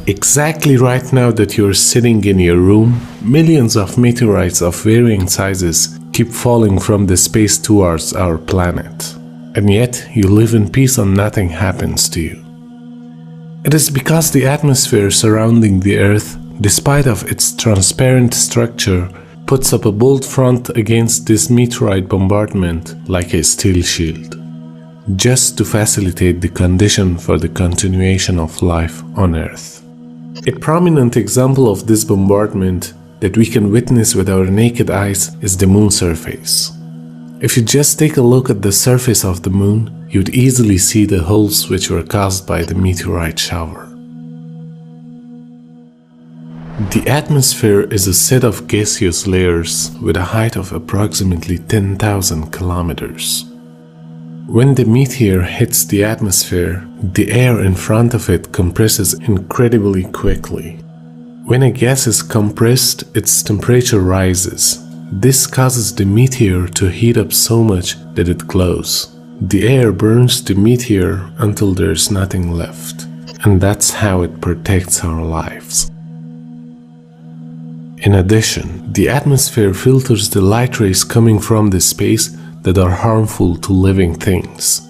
Exactly right now that you're sitting in your room, millions of meteorites of varying sizes keep falling from the space towards our planet. And yet, you live in peace and nothing happens to you. It is because the atmosphere surrounding the Earth, despite of its transparent structure, puts up a bold front against this meteorite bombardment like a steel shield, just to facilitate the condition for the continuation of life on Earth. A prominent example of this bombardment that we can witness with our naked eyes is the moon surface. If you just take a look at the surface of the moon, you'd easily see the holes which were caused by the meteorite shower. The atmosphere is a set of gaseous layers with a height of approximately 10,000 kilometers. When the meteor hits the atmosphere, the air in front of it compresses incredibly quickly. When a gas is compressed, its temperature rises. This causes the meteor to heat up so much that it glows. The air burns the meteor until there's nothing left, and that's how it protects our lives. In addition, the atmosphere filters the light rays coming from the space that are harmful to living things.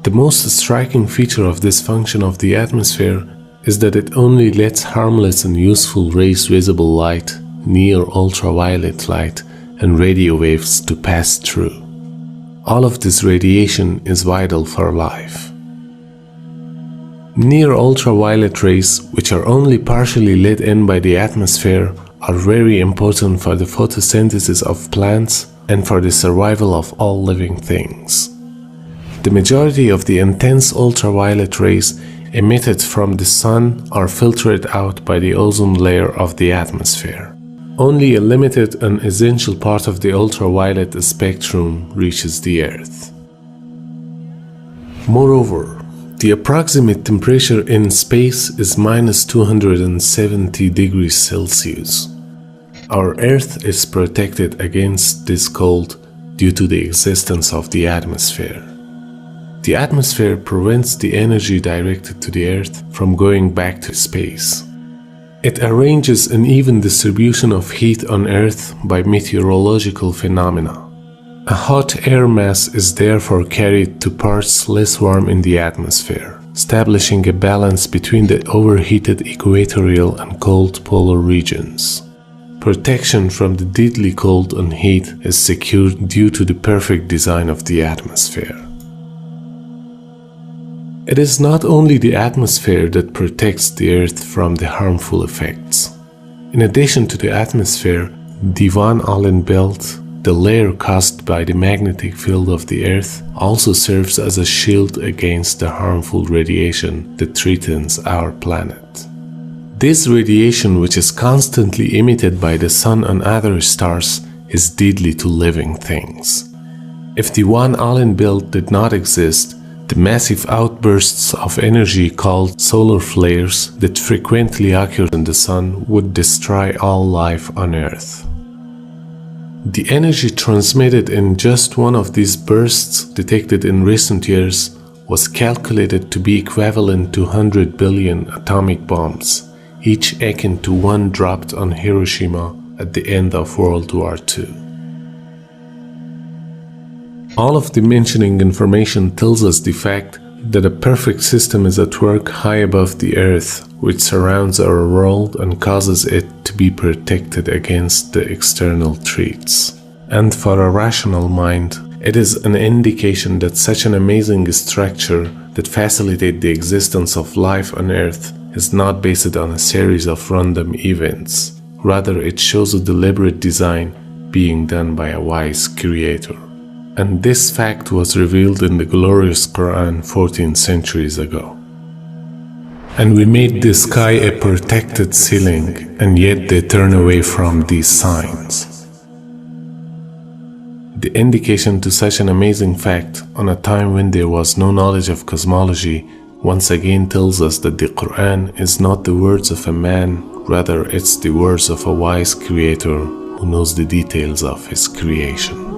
The most striking feature of this function of the atmosphere is that it only lets harmless and useful rays, visible light, near ultraviolet light, and radio waves to pass through. All of this radiation is vital for life. Near ultraviolet rays, which are only partially let in by the atmosphere, are very important for the photosynthesis of plants and for the survival of all living things. The majority of the intense ultraviolet rays emitted from the sun are filtered out by the ozone layer of the atmosphere. Only a limited and essential part of the ultraviolet spectrum reaches the Earth. Moreover, the approximate temperature in space is minus 270 degrees Celsius. Our Earth is protected against this cold due to the existence of the atmosphere. The atmosphere prevents the energy directed to the Earth from going back to space. It arranges an even distribution of heat on Earth by meteorological phenomena. A hot air mass is therefore carried to parts less warm in the atmosphere, establishing a balance between the overheated equatorial and cold polar regions. Protection from the deadly cold and heat is secured due to the perfect design of the atmosphere. It is not only the atmosphere that protects the Earth from the harmful effects. In addition to the atmosphere, the Van Allen belt, the layer caused by the magnetic field of the Earth, also serves as a shield against the harmful radiation that threatens our planet. This radiation, which is constantly emitted by the Sun and other stars, is deadly to living things. If the Van Allen belt did not exist, the massive outbursts of energy called solar flares that frequently occur in the Sun would destroy all life on Earth. The energy transmitted in just one of these bursts detected in recent years was calculated to be equivalent to 100 billion atomic bombs, each akin to one dropped on Hiroshima at the end of World War II. All of the mentioning information tells us the fact that a perfect system is at work high above the Earth, which surrounds our world and causes it to be protected against the external threats. And for a rational mind, it is an indication that such an amazing structure that facilitates the existence of life on Earth is not based on a series of random events. Rather, it shows a deliberate design being done by a wise creator. And this fact was revealed in the glorious Quran 14 centuries ago. And we made the sky a protected ceiling, and yet they turn away from these signs. The indication to such an amazing fact on a time when there was no knowledge of cosmology once again tells us that the Quran is not the words of a man, rather it's the words of a wise creator who knows the details of his creation.